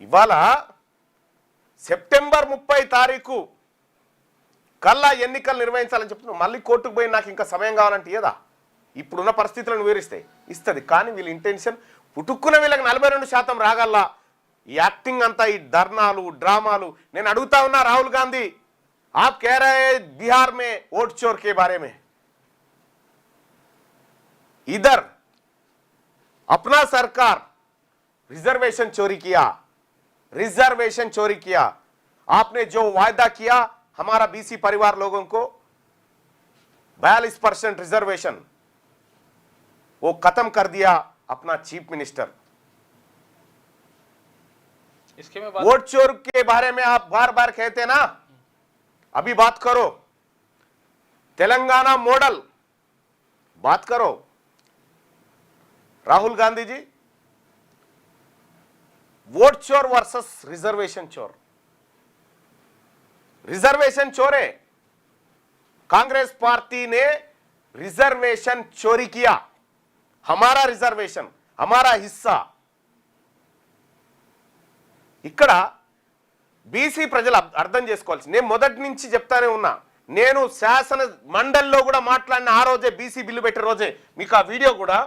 ఇవాళ సెప్టెంబర్ 30 తారీఖు కల్లా ఎన్నికలు నిర్వహించాలని చెప్తున్నావు. మళ్ళీ కోర్టుకు పోయి నాకు ఇంకా సమయం కావాలంటే ఏదా ఇప్పుడున్న పరిస్థితులను వివరిస్తే ఇస్తుంది. కానీ వీళ్ళ ఇంటెన్షన్ పుట్టుక్కున్న వీళ్ళకి 42% రాగల్లా. ఈ యాక్టింగ్ అంతా, ఈ ధర్నాలు, డ్రామాలు. నేను అడుగుతా ఉన్నా రాహుల్ గాంధీ, आप कह रहे हैं बिहार में वोट चोर के बारे में, इधर अपना सरकार रिजर्वेशन चोरी किया. आपने जो वायदा किया हमारा बीसी परिवार लोगों को 42% रिजर्वेशन, वो खत्म कर दिया अपना चीफ मिनिस्टर. इसके में वोट चोर के बारे में आप बार बार कहते ना, अभी बात करो. तेलंगाना मॉडल बात करो. राहुल गांधी जी, वोट चोर वर्सेस रिजर्वेशन चोर. रिजर्वेशन चोर है. कांग्रेस पार्टी ने रिजर्वेशन चोरी किया. हमारा रिजर्वेशन, हमारा हिस्सा. ఇక్కడ బీసీ ప్రజలు అర్థం చేసుకోవాల్సి, నేను మొదటి నుంచి చెప్తానే ఉన్నా. నేను శాసన మండలిలో కూడా మాట్లాడిన ఆ రోజే, బీసీ బిల్లు పెట్టే రోజే. మీకు ఆ వీడియో కూడా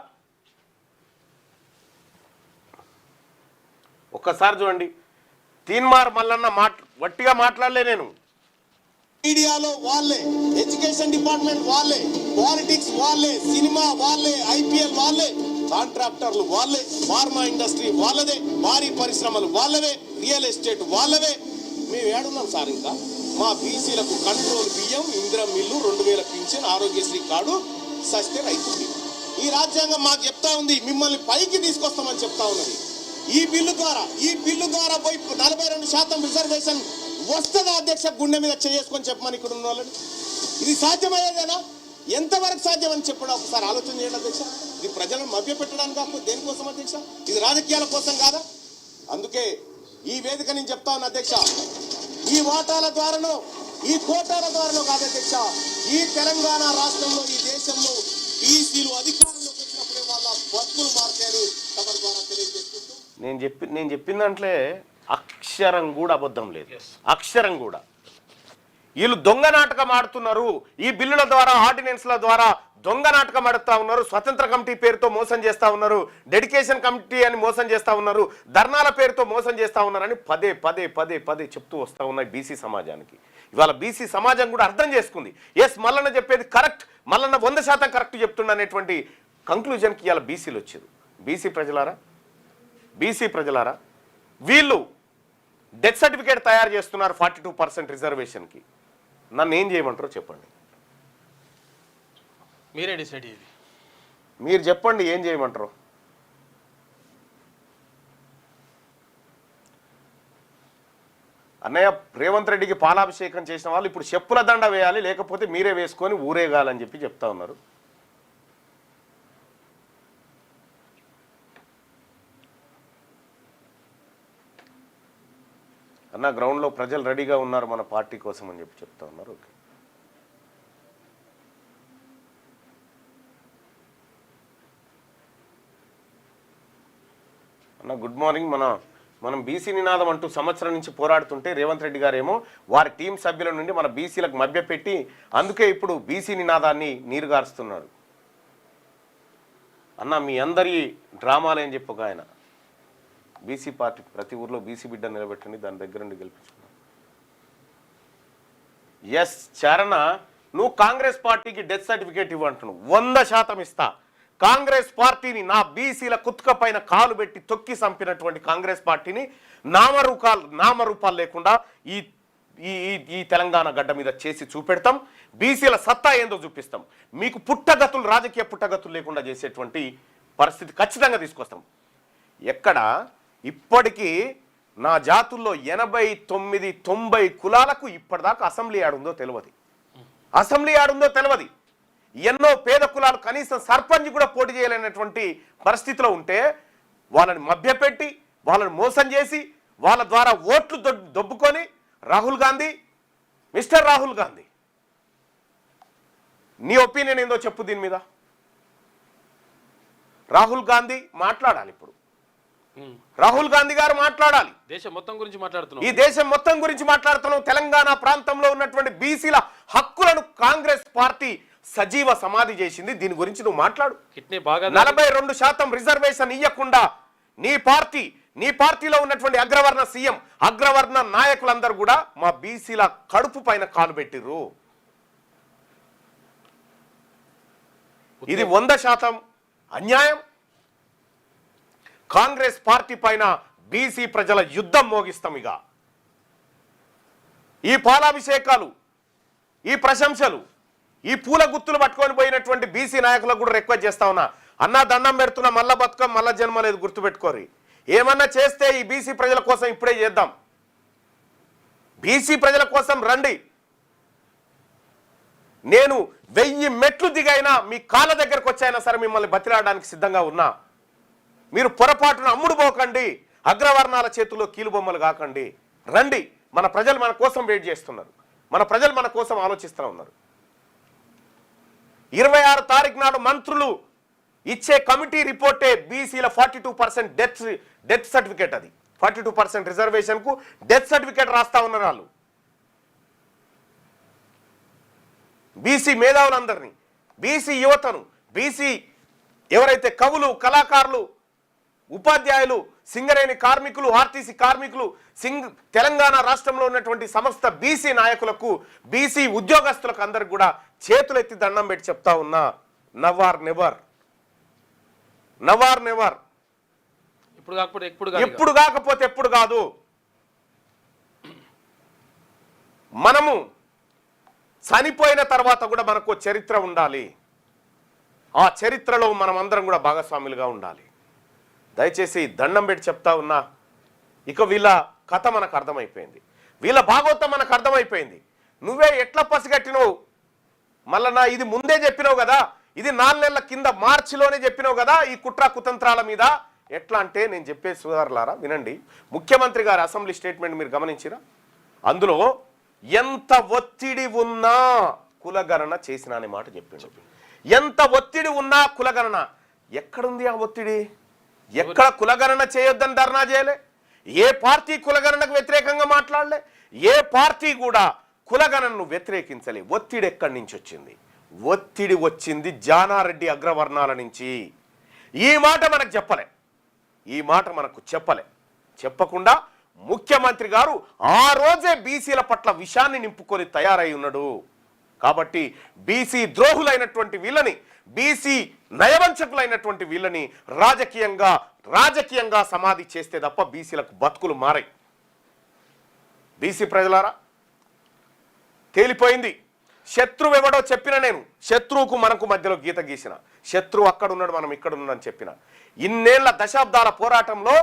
ఒక్కసారి చూడండి. తీన్మార్ మల్లన్న వట్టిగా మాట్లాడలే. నేను మీడియాలో వాళ్ళే, ఎడ్యుకేషన్ డిపార్ట్మెంట్ వాళ్ళే, పాలిటిక్స్ వాళ్ళే, సినిమా వాళ్ళే, ఐపీఎల్ వాళ్ళే, కాంట్రాక్టర్లు వాళ్ళే, ఫార్మా ఇండస్ట్రీ వాళ్ళదే, భారీ పరిశ్రమలు వాళ్ళవే, రియల్ ఎస్టేట్ వాళ్ళవే. మేము ఏడున్నాం సార్. ఇంకా మా బీసీలకు కంట్రోల్ బియ్యం, Indira mill, 2000 pension, Aarogyasri card sustain అవుతుంది. ఈ రాజ్యాంగం మాకు చెప్తా ఉంది, మిమ్మల్ని పైకి తీసుకొస్తామని చెప్తా ఉన్నది. ఈ బిల్లు ద్వారా పోయి 42% రిజర్వేషన్ వస్తుందా అధ్యక్ష? గుండె మీద చేసుకొని చెప్పమని ఇక్కడ ఉన్న వాళ్ళని. ఇది సాధ్యమయ్యేదేనా? ఎంతవరకు సాధ్యం అని చెప్పడం ఒకసారి ఆలోచన చేయండి అధ్యక్ష. ఇది ప్రజలను మభ్య పెట్టడానికి కాకపోతే దేనికోసం అధ్యక్ష? ఇది రాజకీయాల కోసం కాదా? అందుకే ఈ వేదిక నేను చెప్తా ఉన్నా అధ్యక్ష, ఈ వాటాల ద్వారానో, ఈ కోటాల ద్వారానో కాదు అధ్యక్ష, ఈ తెలంగాణ రాష్ట్రంలో, ఈ దేశంలో బీసీలు అధికారంలోకి వచ్చినప్పుడే వాళ్ళ బతుకులు మారుతాయని తమ ద్వారా తెలియజేసుకుంటూ, నేను చెప్పిన దాంట్లో అక్షరం కూడా అబద్ధం లేదు. అక్షరం కూడా. వీళ్ళు దొంగ నాటకం ఆడుతున్నారు. ఈ బిల్లుల ద్వారా, ఆర్డినెన్స్ల ద్వారా దొంగ నాటకం ఆడుతూ ఉన్నారు. స్వతంత్ర కమిటీ పేరుతో మోసం చేస్తూ ఉన్నారు. డెడికేషన్ కమిటీ అని మోసం చేస్తూ ఉన్నారు. ధర్నాల పేరుతో మోసం చేస్తూ ఉన్నారని పదే పదే పదే పదే చెప్తూ వస్తూ ఉన్నాయి బీసీ సమాజానికి. ఇవాళ బీసీ సమాజం కూడా అర్థం చేసుకుంది. ఎస్, మల్లన్న చెప్పేది కరెక్ట్, మల్లన్న 100% కరెక్ట్ చెప్తుండ అనేటువంటి కంక్లూజన్కి ఇవాళ బీసీలు వచ్చారు. బీసీ ప్రజలారా, వీళ్ళు డెత్ సర్టిఫికేట్ తయారు చేస్తున్నారు 42% రిజర్వేషన్కి. నన్ను ఏం చేయమంటారో చెప్పండి. మీరే డిసైడ్ చేయండి. మీరు చెప్పండి ఏం చేయమంటారు. అన్నయ్య, రేవంత్ రెడ్డికి పాలాభిషేకం చేసిన వాళ్ళు ఇప్పుడు చెప్పుల దండ వేయాలి, లేకపోతే మీరే వేసుకొని ఊరేగాలని చెప్పి చెప్తా ఉన్నారు. అన్న, గ్రౌండ్లో ప్రజలు రెడీగా ఉన్నారు మన పార్టీ కోసం అని చెప్పి చెప్తా ఉన్నారు. ఓకే, అన్న గుడ్ మార్నింగ్. మనం బీసీ నినాదం అంటూ సంవత్సరం నుంచి పోరాడుతుంటే రేవంత్ రెడ్డి గారేమో వారి టీం సభ్యుల నుండి మన బీసీలకు మభ్యపెట్టి అందుకే ఇప్పుడు బీసీ నినాదాన్ని నీరుగారుస్తున్నాడు. అన్న, మీ అందరి డ్రామాలు ఏం చెప్పు. ఆయన బీసీ పార్టీ ప్రతి ఊర్లో బీసీ బిడ్డ నిలబెట్టండి, దాని దగ్గర నుండి గెలిపించుకున్నాను. ఎస్ చరణ, నువ్వు కాంగ్రెస్ పార్టీకి డెత్ సర్టిఫికేట్ ఇవ్వంటున్నావు. 100% ఇస్తా. కాంగ్రెస్ పార్టీని, నా బీసీల కుత్క పైన కాలు పెట్టి తొక్కి చంపినటువంటి కాంగ్రెస్ పార్టీని నామరూపాలు లేకుండా ఈ తెలంగాణ గడ్డ మీద చేసి చూపెడతాం. బీసీల సత్తా ఏందో చూపిస్తాం. మీకు పుట్టగతులు, రాజకీయ పుట్టగతులు లేకుండా చేసేటువంటి పరిస్థితి ఖచ్చితంగా తీసుకొస్తాం. ఎక్కడ ఇప్పటికీ నా జాతుల్లో 89-90 కులాలకు ఇప్పటిదాకా అసెంబ్లీ ఆడుందో తెలియదు. ఎన్నో పేద కులాలు కనీసం సర్పంచ్ కూడా పోటీ చేయలేనటువంటి పరిస్థితిలో ఉంటే వాళ్ళని మభ్యపెట్టి, వాళ్ళని మోసం చేసి, వాళ్ళ ద్వారా ఓట్లు దొబ్బుకొని మిస్టర్ రాహుల్ గాంధీ, నీ ఒపీనియన్ ఏందో చెప్పు దీని మీద. రాహుల్ గాంధీ మాట్లాడాలి ఇప్పుడు. రాహుల్ గాంధీ గారు మాట్లాడాలి. దేశం మొత్తం గురించి మాట్లాడుతున్నాం. ఈ దేశం మొత్తం గురించి మాట్లాడుతున్నాం. తెలంగాణ ప్రాంతంలో ఉన్నటువంటి బీసీల హక్కులను కాంగ్రెస్ పార్టీ సజీవ సమాధి చేసింది. దీని గురించి నువ్వు మాట్లాడు. కిడ్నీ బాగా 42% రిజర్వేషన్ ఇవ్వకుండా నీ పార్టీలో ఉన్నటువంటి అగ్రవర్ణ సీఎం, అగ్రవర్ణ నాయకులందరూ కూడా మా బీసీల కడుపు పైన కాలు పెట్టిర్రు. ఇది 100% అన్యాయం. కాంగ్రెస్ పార్టీ పైన బీసీ ప్రజల యుద్ధం మోగిస్తాం. ఇక ఈ పాలాభిషేకాలు, ఈ ప్రశంసలు, ఈ పూల గుత్తులు పట్టుకొని పోయినటువంటి బీసీ నాయకులకు కూడా రిక్వెస్ట్ చేస్తా ఉన్నా, అన్నా దండం పెడుతున్నా, మళ్ళా బతుకం మళ్ళా జన్మ లేదు, గుర్తుపెట్టుకోరి. ఏమన్నా చేస్తే ఈ బీసీ ప్రజల కోసం ఇప్పుడే చేద్దాం. బీసీ ప్రజల కోసం రండి. నేను 1000 మెట్లు దిగైనా మీ కాళ్ళ దగ్గరకు వచ్చైనా సరే మిమ్మల్ని బతిలాడడానికి సిద్ధంగా ఉన్నా. మీరు పొరపాటున అమ్ముడు పోకండి, అగ్రవర్ణాల చేతుల్లో కీలుబొమ్మలు కాకండి. రండి. మన ప్రజలు మన కోసం వెయిట్ చేస్తున్నారు. మన ప్రజలు మన కోసం ఆలోచిస్తూ ఉన్నారు. 26 తారీఖు నాడు మంత్రులు ఇచ్చే కమిటీ రిపోర్టే బీసీల 42% డెత్ సర్టిఫికేట్. అది 42% రిజర్వేషన్ కు డెత్ సర్టిఫికేట్ రాస్తా ఉన్నారు వాళ్ళు. బీసీ మేధావులందరినీ, బీసీ యువతను, బీసీ ఎవరైతే కవులు, కళాకారులు, ఉపాధ్యాయులు, సింగరేణి కార్మికులు, ఆర్టీసీ కార్మికులు, తెలంగాణ రాష్ట్రంలో ఉన్నటువంటి సమస్త బీసీ నాయకులకు, బీసీ ఉద్యోగస్తులకు అందరికి కూడా చేతులెత్తి దండం పెట్టి చెప్తా ఉన్నా, నవార్ నెవర్, నవార్ నెవర్. ఇప్పుడు కాకపోతే ఎప్పుడు కాదు. మనము చనిపోయిన తర్వాత కూడా మనకు చరిత్ర ఉండాలి. ఆ చరిత్రలో మనం అందరం కూడా భాగస్వాములుగా ఉండాలి. దయచేసి దండం పెట్టి చెప్తా ఉన్నా, ఇక వీళ్ళ కథ మనకు అర్థమైపోయింది, వీళ్ళ భాగవతం మనకు అర్థమైపోయింది. నువ్వే ఎట్లా పసిగట్టినవు? మళ్ళా ఇది ముందే చెప్పినావు కదా, ఇది 4 నెలల కింద మార్చిలోనే చెప్పినావు కదా ఈ కుట్ర కుతంత్రాల మీద. ఎట్లా అంటే నేను చెప్పే సోదరులారా వినండి. ముఖ్యమంత్రి గారి అసెంబ్లీ స్టేట్మెంట్ మీరు గమనించిరా? అందులో ఎంత ఒత్తిడి ఉన్నా కులగణన చేసిన అనే మాట చెప్పిండు. ఎంత ఒత్తిడి ఉన్నా కులగణన. ఎక్కడుంది ఆ ఒత్తిడి? ఎక్కడ కులగణన చేయొద్దని ధర్నా చేయలే, ఏ పార్టీ కులగణనకు వ్యతిరేకంగా మాట్లాడలే, ఏ పార్టీ కూడా కులగణనను వ్యతిరేకించలే. ఒత్తిడి ఎక్కడి నుంచి వచ్చింది? ఒత్తిడి వచ్చింది జానారెడ్డి అగ్రవర్ణాల నుంచి. ఈ మాట మనకు చెప్పలే, ఈ మాట మనకు చెప్పకుండా ముఖ్యమంత్రి గారు ఆ రోజే బీసీల పట్ల విషాన్ని నింపుకొని తయారై ఉన్నాడు. కాబట్టి బీసీ ద్రోహులైనటువంటి వీళ్ళని, బీసీ నయవంచకులైనటువంటి వీళ్ళని రాజకీయంగా సమాధి చేస్తే తప్ప బీసీలకు బతుకులు మారాయి. బీసీ ప్రజలారా తేలిపోయింది. శత్రువు ఎవడో చెప్పిన, నేను శత్రువుకు మనకు మధ్యలో గీత గీసిన, శత్రువు అక్కడ ఉన్నాడు మనం ఇక్కడ ఉన్నాడని చెప్పిన. ఇన్నేళ్ల దశాబ్దాల పోరాటంలో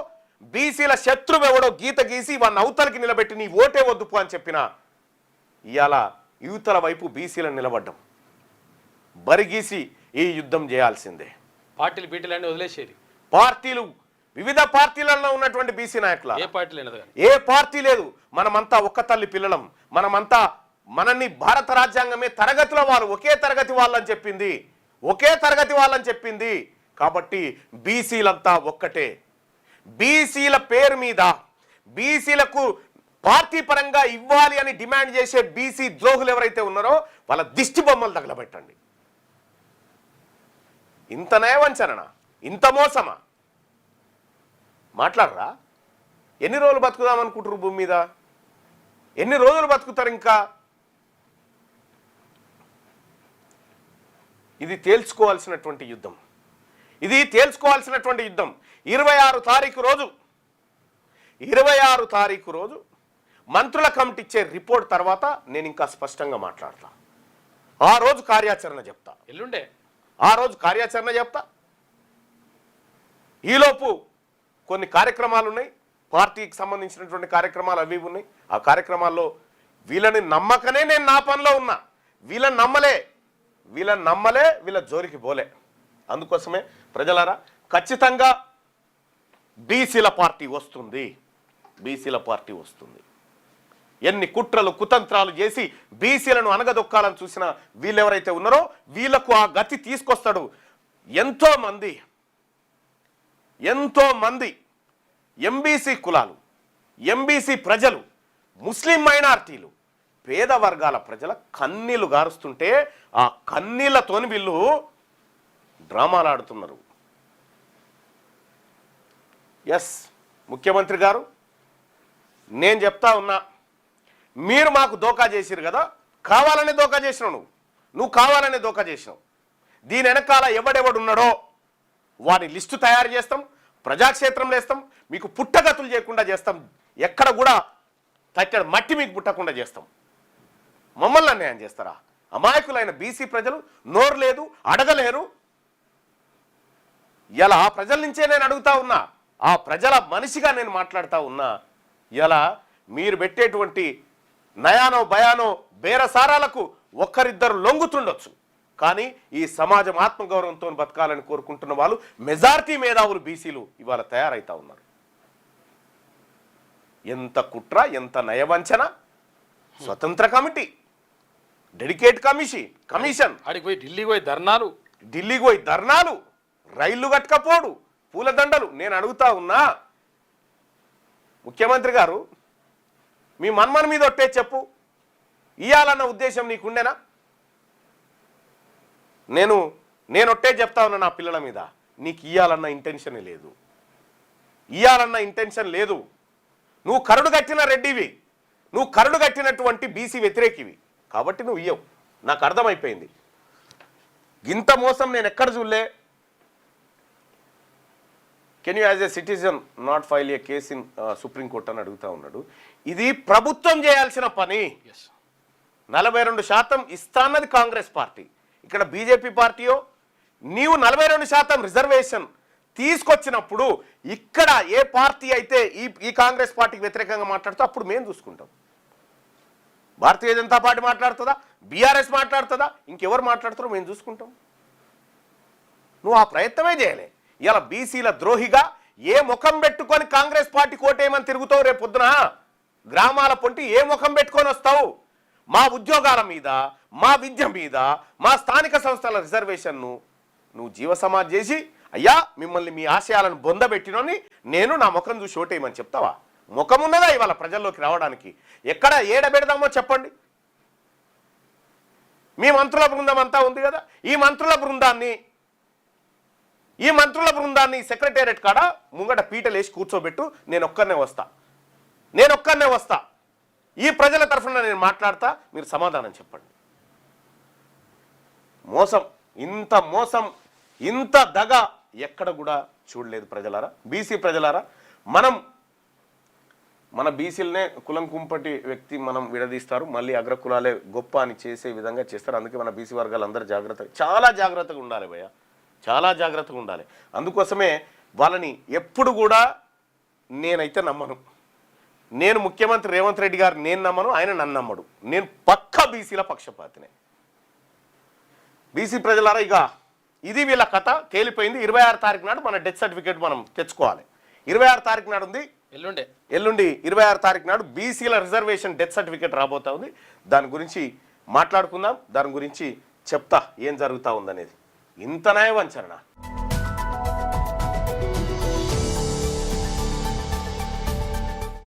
బీసీల శత్రువు ఎవడో గీత గీసి వాడిని అవతలకి నిలబెట్టి నీ ఓటే వద్దుపు అని చెప్పిన. ఇవాళ యువతల వైపు బీసీలను నిలబడ్డం, బరిగీసి ఈ యుద్ధం చేయాల్సిందే. పార్టీలు బీటీలన్నీ వదిలేసేది. పార్టీలు, వివిధ పార్టీలలో ఉన్నటువంటి బీసీ నాయకుల ఏ పార్టీ లేదు. మనమంతా ఒక్క తల్లి పిల్లలం. మనల్ని భారత రాజ్యాంగమే తరగతుల వాళ్ళు, ఒకే తరగతి వాళ్ళని చెప్పింది, ఒకే తరగతి వాళ్ళని చెప్పింది. కాబట్టి బీసీలంతా ఒక్కటే. బీసీల పేరు మీద బీసీలకు పార్టీ పరంగా ఇవ్వాలి అని డిమాండ్ చేసే బీసీ ద్రోహులు ఎవరైతే ఉన్నారో వాళ్ళ దిష్టి బొమ్మలు తగలబెట్టండి. ఇంత నయవంచన, ఇంత మోసమా? మాట్లాడరా? ఎన్ని రోజులు బతుకుదాం అనుకుంటారు భూమి మీద? ఎన్ని రోజులు బతుకుతారు ఇంకా? ఇది తేల్చుకోవాల్సినటువంటి యుద్ధం. 26 తారీఖు రోజు మంత్రుల కమిటీ ఇచ్చే రిపోర్ట్ తర్వాత నేను ఇంకా స్పష్టంగా మాట్లాడతా. ఆ రోజు కార్యాచరణ చెప్తా. ఎల్లుండే ఆ రోజు కార్యాచరణ చెప్తా. ఈలోపు కొన్ని కార్యక్రమాలు ఉన్నాయి, పార్టీకి సంబంధించినటువంటి కార్యక్రమాలు అవి ఉన్నాయి. ఆ కార్యక్రమాల్లో వీళ్ళని నమ్మకనే నేను నా పనిలో ఉన్నా. వీళ్ళని నమ్మలే, వీళ్ళ జోలికి పోలే. అందుకోసమే ప్రజలారా ఖచ్చితంగా బీసీల పార్టీ వస్తుంది. ఎన్ని కుట్రలు కుతంత్రాలు చేసి బీసీలను అనగదొక్కాలని చూసిన వీళ్ళెవరైతే ఉన్నారో వీళ్లకు ఆ గతి తీసుకొస్తాడు. ఎంతో మంది ఎంబీసీ కులాలు, ఎంబీసీ ప్రజలు, ముస్లిం మైనారిటీలు, పేద వర్గాల ప్రజల కన్నీళ్లు గారుస్తుంటే ఆ కన్నీళ్లతోని వీళ్ళు డ్రామాలు ఆడుతున్నారు. ఎస్ ముఖ్యమంత్రి గారు, నేను చెప్తా ఉన్నా, మీరు మాకు దోకా చేసిరు కదా, కావాలనే దోకా చేసినావు, నువ్వు కావాలనే దోకా చేసినావు. దీని వెనకాల ఎవడెవడున్నాడో వారి లిస్టు తయారు చేస్తాం, ప్రజాక్షేత్రంలో వేస్తాం, మీకు పుట్టగతులు చేయకుండా చేస్తాం, ఎక్కడ కూడా తట్టెడ మట్టి మీకు పుట్టకుండా చేస్తాం. మమ్మల్ని అన్యాయం చేస్తారా? అమాయకులైన బీసీ ప్రజలు నోరు లేదు, అడగలేరు. ఇలా ఆ ప్రజల నుంచే నేను అడుగుతా ఉన్నా, ఆ ప్రజల మనిషిగా నేను మాట్లాడుతూ ఉన్నా. ఇలా మీరు పెట్టేటువంటి నయానో భయానో బేరసారాలకు ఒక్కరిద్దరు లొంగుతుండొచ్చు, కానీ ఈ సమాజం ఆత్మగౌరవంతో బతకాలని కోరుకుంటున్న వాళ్ళు మెజారిటీ మేధావులు బీసీలు ఇవాళ తయారైతా ఉన్నారు. ఎంత కుట్ర, ఎంత నయవంచన! స్వతంత్ర కమిటీ, డెడికేట్ కమిషన్, ఆడికి పోయి ఢిల్లీకి పోయి ధర్నాలు, రైళ్లు కట్టకపోడు, పూలదండలు. నేను అడుగుతా ఉన్నా, ముఖ్యమంత్రి గారు, మీ మన్మన్ మీద ఒట్టే చెప్పు, ఇయ్యాలన్న ఉద్దేశం నీకుండేనా? నేను ఒట్టే చెప్తా ఉన్నా, నా పిల్లల మీద నీకు ఇయ్యాలన్న ఇంటెన్షనే లేదు, ఇయ్యాలన్న ఇంటెన్షన్ లేదు. నువ్వు కరుడు కట్టిన రెడ్డివి, నువ్వు కరుడు కట్టినటువంటి బీసీ వ్యతిరేకివి, కాబట్టి నువ్వు ఇయ్యవు. నాకు అర్థమైపోయింది. ఇంత మోసం నేను ఎక్కడ చూడలే. Can you as a citizen not file A case in supreme court అని అడుగుతా ఉన్నాడు. ఇది ప్రభుత్వం చేయాల్సిన పని. 42% ఇస్తాన్నది కాంగ్రెస్ పార్టీ, ఇక్కడ బీజేపీ పార్టీయో. నీవు 42% రిజర్వేషన్ తీసుకొచ్చినప్పుడు ఇక్కడ ఏ పార్టీ అయితే ఈ కాంగ్రెస్ పార్టీకి వ్యతిరేకంగా మాట్లాడుతూ అప్పుడు మేము చూసుకుంటాం. భారతీయ జనతా పార్టీ మాట్లాడుతుందా, బీఆర్ఎస్ మాట్లాడుతుందా, ఇంకెవరు మాట్లాడుతారో మేము చూసుకుంటాం. నువ్వు ఆ ప్రయత్నమే చేయలే. ఇలా బీసీల ద్రోహిగా ఏ ముఖం పెట్టుకొని కాంగ్రెస్ పార్టీ కోటేయమని తిరుగుతావు? రేపు పొద్దున గ్రామాల పొంటి ఏ ముఖం పెట్టుకొని వస్తావు? మా ఉద్యోగాల మీద, మా విద్య మీద, మా స్థానిక సంస్థల రిజర్వేషన్ను నువ్వు జీవసమాజ్ చేసి, అయ్యా మిమ్మల్ని మీ ఆశయాలను బొందబెట్టినని నేను నా ముఖం చూసి ఓటేయమని చెప్తావా? ముఖం ఉన్నదా ఇవాళ ప్రజల్లోకి రావడానికి? ఎక్కడ ఏడబెడదామో చెప్పండి. మీ మంత్రుల బృందం అంతా ఉంది కదా, ఈ మంత్రుల బృందాన్ని సెక్రటేరియట్ కాడ ముంగట పీటలు వేసి కూర్చోబెట్టు, నేను ఒక్కనే వస్తా, ఈ ప్రజల తరఫున నేను మాట్లాడతా, మీరు సమాధానం చెప్పండి. మోసం, ఇంత దగ ఎక్కడ కూడా చూడలేదు ప్రజలారా, బీసీ ప్రజలారా. మన బీసీలనే కులం కుంపటి వ్యక్తి మనం విడదీస్తారు, మళ్ళీ అగ్రకులాలే గొప్ప అని చేసే విధంగా చేస్తారు. అందుకే మన బీసీ వర్గాలు అందరూ చాలా జాగ్రత్తగా ఉండాలి భయ్య, చాలా జాగ్రత్తగా ఉండాలి. అందుకోసమే వాళ్ళని ఎప్పుడు కూడా నేనైతే నమ్మను. నేను ముఖ్యమంత్రి రేవంత్ రెడ్డి గారు నేను నమ్మను, ఆయన నన్ను నమ్మడు. నేను పక్కా బీసీల పక్షపాతినే. బీసీ ప్రజలారా, ఇక ఇది వీళ్ళ కథ తేలిపోయింది. 26 తారీఖు నాడు మన డెత్ సర్టిఫికేట్ మనం తెచ్చుకోవాలి. 26 తారీఖు నాడు ఉంది, ఎల్లుండి 26 తారీఖు నాడు బీసీల రిజర్వేషన్ డెత్ సర్టిఫికేట్ రాబోతా ఉంది. దాని గురించి మాట్లాడుకుందాం, దాని గురించి చెప్తా ఏం జరుగుతూ ఉందనేది. ఇంత నయవంచన.